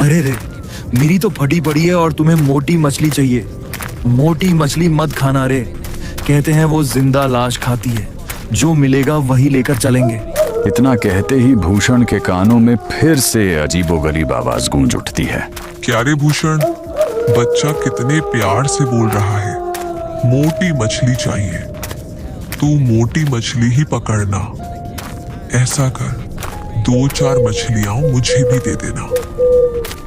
अरे रे, मेरी तो फटी पड़ी है और तुम्हें मोटी मछली चाहिए। मोटी मछली मत खाना रे, कहते हैं वो जिंदा लाश खाती है। जो मिलेगा वही लेकर चलेंगे। इतना कहते ही भूषण के कानों में फिर से अजीबोगरीब आवाज गूंज उठती है। क्या रे भूषण, बच्चा कितने प्यार से बोल रहा है, मोटी मछली चाहिए। तू मोटी मछली ही पकड़ना। ऐसा कर, 2-4 मछलियां मुझे भी दे देना।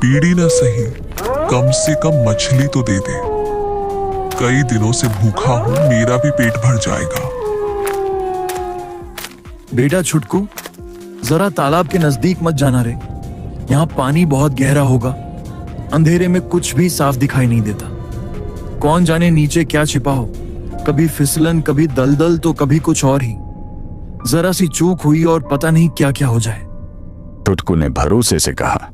पीड़ी ना सही, कम से कम मछली तो दे दे। कई दिनों से भूखा हूं, मेरा भी पेट भर जाएगा। बेटा छुटकू, जरा तालाब के नजदीक मत जाना रे, यहाँ पानी बहुत गहरा होगा। अंधेरे में कुछ भी साफ दिखाई नहीं देता। कौन जाने नीचे क्या छिपा हो, कभी फिसलन, कभी दलदल, तो कभी कुछ और ही। जरा सी चूक हुई और पता नहीं क्या क्या हो जाए। छुटकू ने भरोसे से कहा,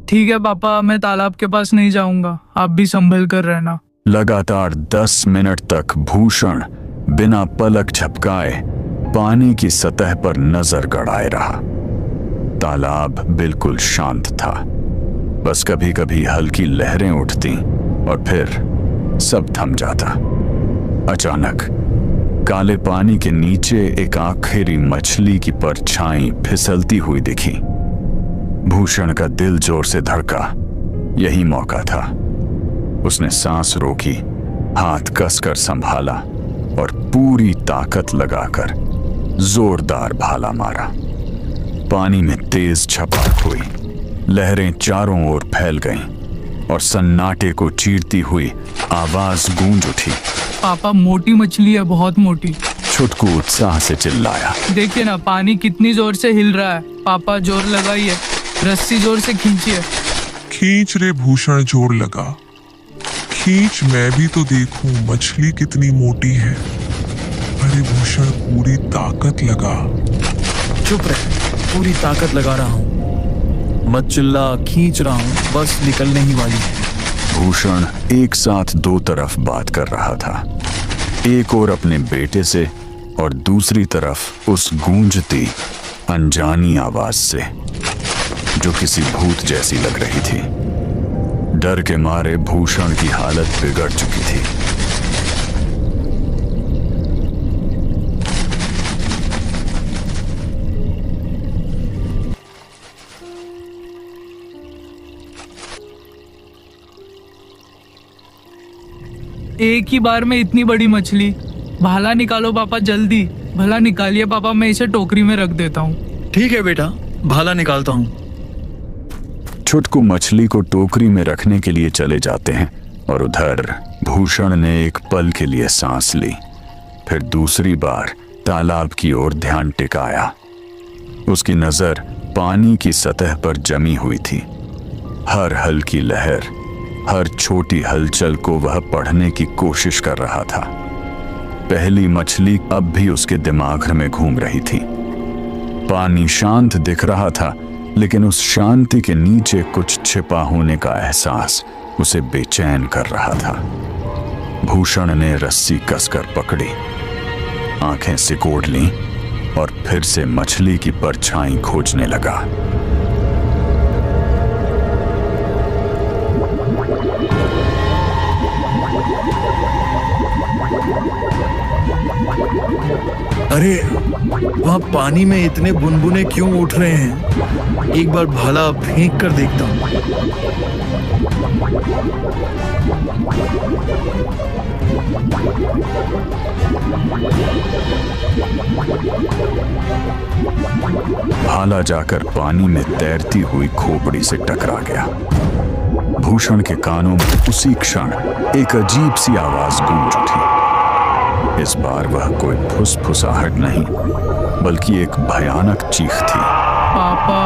ठीक है पापा, मैं तालाब के पास नहीं जाऊंगा, आप भी संभल कर रहना। लगातार 10 मिनट तक भूषण बिना पलक झपकाए पानी की सतह पर नजर गड़ाए रहा। तालाब बिल्कुल शांत था, बस कभी कभी हल्की लहरें उठती और फिर सब थम जाता। अचानक काले पानी के नीचे एक आखिरी मछली की परछाई फिसलती हुई दिखी। भूषण का दिल जोर से धड़का। यही मौका था। उसने सांस रोकी, हाथ कसकर संभाला और पूरी ताकत लगाकर जोरदार भाला मारा। पानी में तेज छपाक हुई, लहरें चारों ओर फैल गईं और सन्नाटे को चीरती हुई आवाज गूंज उठी। पापा, मोटी मछली है, बहुत मोटी। छुटकू उत्साह से चिल्लाया, देखिए ना, पानी कितनी जोर से हिल रहा है। पापा जोर लगाइए, रस्सी जोर से खींचिए। खींच रे भूषण, जोर लगा। खींच, मैं भी तो देखूं मछली कितनी मोटी है। अरे भूषण, पूरी ताकत लगा। चुप रहे, पूरी ताकत लगा रहा हूँ। मत चिल्ला, खींच रहा हूँ, बस निकलने ही वाली है। भूषण एक साथ दो तरफ बात कर रहा था, एक ओर अपने बेटे से और दूसरी तरफ उस गूंजती अनजानी आवाज से, जो किसी भूत जैसी लग रही थी। डर के मारे भूषण की हालत बिगड़ चुकी थी। एक ही बार में इतनी बड़ी मछली। भाला निकालो पापा, जल्दी भला निकालिए पापा, मैं इसे टोकरी में रख देता हूँ। ठीक है बेटा, भाला निकालता हूँ। छुटकू मछली को टोकरी में रखने के लिए चले जाते हैं और उधर भूषण ने एक पल के लिए सांस ली, फिर दूसरी बार तालाब की ओर ध्यान टिकाया। उसकी नजर पानी की सतह पर जमी हुई थी। हर हल्की लहर, हर छोटी हलचल को वह पढ़ने की कोशिश कर रहा था। पहली मछली अब भी उसके दिमाग में घूम रही थी। पानी शांत दिख रहा था, लेकिन उस शांति के नीचे कुछ छिपा होने का एहसास उसे बेचैन कर रहा था। भूषण ने रस्सी कसकर पकड़ी, आंखें सिकोड़ लीं और फिर से मछली की परछाई खोजने लगा। अरे वहाँ पानी में इतने बुनबुने क्यों उठ रहे हैं? एक बार भाला फेंक कर देखता हूँ। भाला जाकर पानी में तैरती हुई खोपड़ी से टकरा गया। भूषण के कानों में उसी क्षण एक अजीब सी आवाज गूंज उठी। इस बार वह कोई फुसफुसाहट नहीं, बल्कि एक भयानक चीख थी। पापा,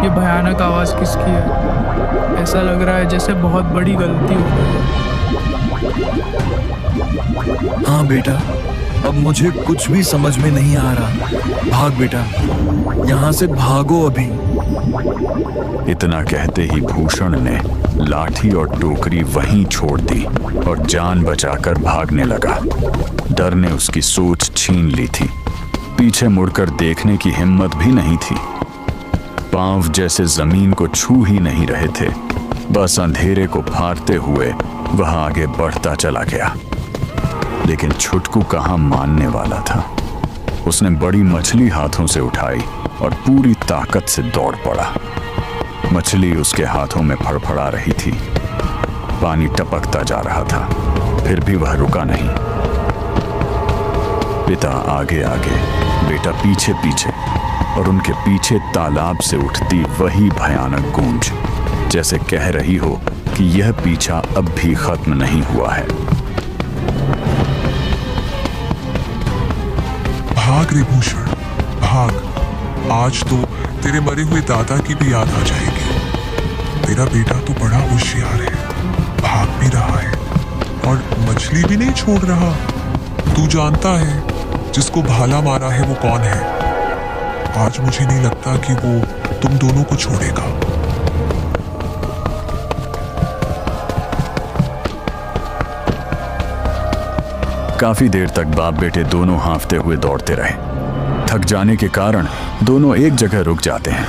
ये भयानक आवाज किसकी है? ऐसा लग रहा है जैसे बहुत बड़ी गलती हो गई है। हाँ बेटा, अब मुझे कुछ भी समझ में नहीं आ रहा। भाग बेटा, यहाँ से भागो अभी। इतना कहते ही भूषण ने लाठी और टोकरी वहीं छोड़ दी और जान बचाकर भागने लगा। डर ने उसकी सोच छीन ली थी। पीछे मुड़कर देखने की हिम्मत भी नहीं थी। पांव जैसे जमीन को छू ही नहीं रहे थे। बस अंधेरे को फाड़ते हुए वह आगे बढ़ता चला गया। लेकिन छुटकू कहाँ मानने वाला था। उसने बड़ी मछली हाथों से उठाई और पूरी ताकत से दौड़ पड़ा। मछली उसके हाथों में फड़फड़ा रही थी। पानी टपकता जा रहा था, फिर भी वह रुका नहीं। पिता आगे आगे, बेटा पीछे पीछे, और उनके पीछे तालाब से उठती वही भयानक गूंज, जैसे कह रही हो कि यह पीछा अब भी खत्म नहीं हुआ है। भाग रे भूषण, भाग। आज तो तेरे मरे हुए दादा की भी याद आ जाएगी। तेरा बेटा तो बड़ा होशियार है, भाग भी रहा है और मछली भी नहीं छोड़ रहा। तू जानता है जिसको भाला मारा है वो कौन है? आज मुझे नहीं लगता कि वो तुम दोनों को छोड़ेगा। काफी देर तक बाप बेटे दोनों हांफते हुए दौड़ते रहे। थक जाने के कारण दोनों एक जगह रुक जाते हैं।